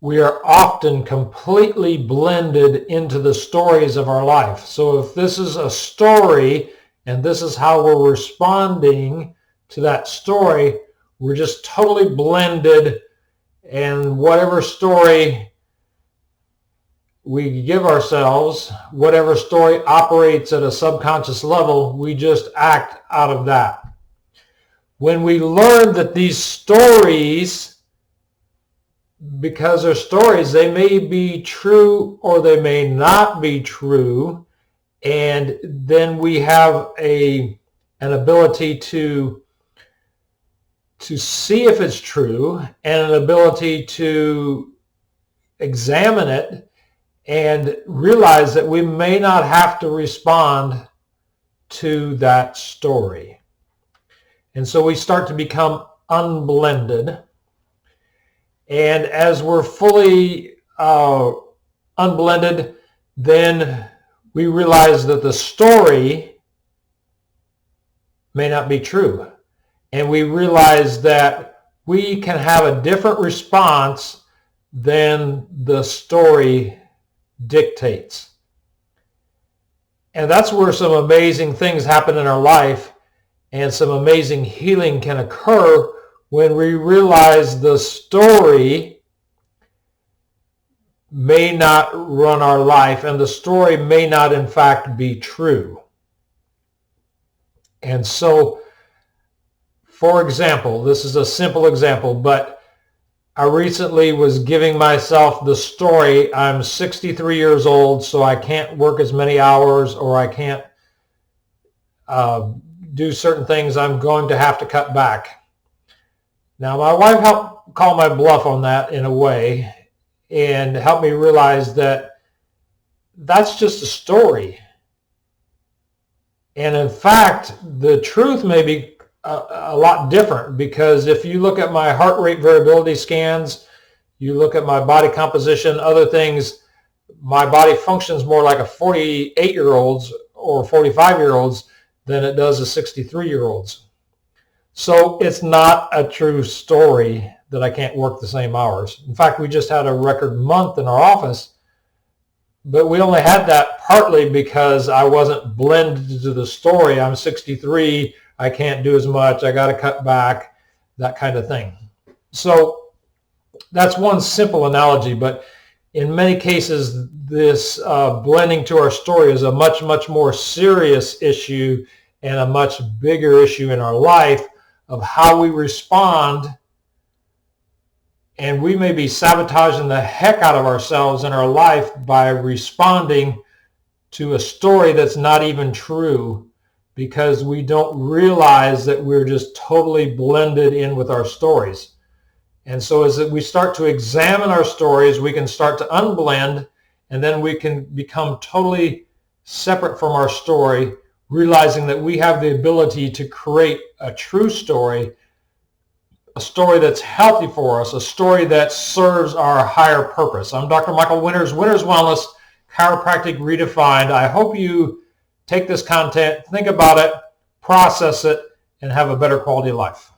we are often completely blended into the stories of our life. So if this is a story and this is how we're responding to that story, we're just totally blended, and whatever story we give ourselves, whatever story operates at a subconscious level, we just act out of that. When we learn that these stories, because they're stories, they may be true or they may not be true, and then we have an ability to see if it's true and an ability to examine it and realize that we may not have to respond to that story. And so we start to become unblended. And as we're fully unblended, then we realize that the story may not be true. And we realize that we can have a different response than the story dictates. And that's where some amazing things happen in our life, and some amazing healing can occur when we realize the story may not run our life, and the story may not in fact be true. And so, for example, this is a simple example, but I recently was giving myself the story, I'm 63 years old, so I can't work as many hours, or I can't do certain things. I'm going to have to cut back. Now, my wife helped call my bluff on that in a way and helped me realize that that's just a story. And in fact, the truth may be a lot different, because if you look at my heart rate variability scans, you look at my body composition, other things, my body functions more like a 48-year-old's or 45-year-old's than it does a 63-year-old's. So it's not a true story that I can't work the same hours. In fact, we just had a record month in our office, but we only had that partly because I wasn't blended to the story. I'm 63, I can't do as much, I got to cut back, that kind of thing. So that's one simple analogy, but in many cases, this blending to our story is a much, much more serious issue and a much bigger issue in our life of how we respond. And we may be sabotaging the heck out of ourselves in our life by responding to a story that's not even true, because we don't realize that we're just totally blended in with our stories. And so as we start to examine our stories, we can start to unblend, and then we can become totally separate from our story, realizing that we have the ability to create a true story, a story that's healthy for us, a story that serves our higher purpose. I'm Dr. Michael Winters, Winters Wellness, Chiropractic Redefined. I hope you take this content, think about it, process it, and have a better quality of life.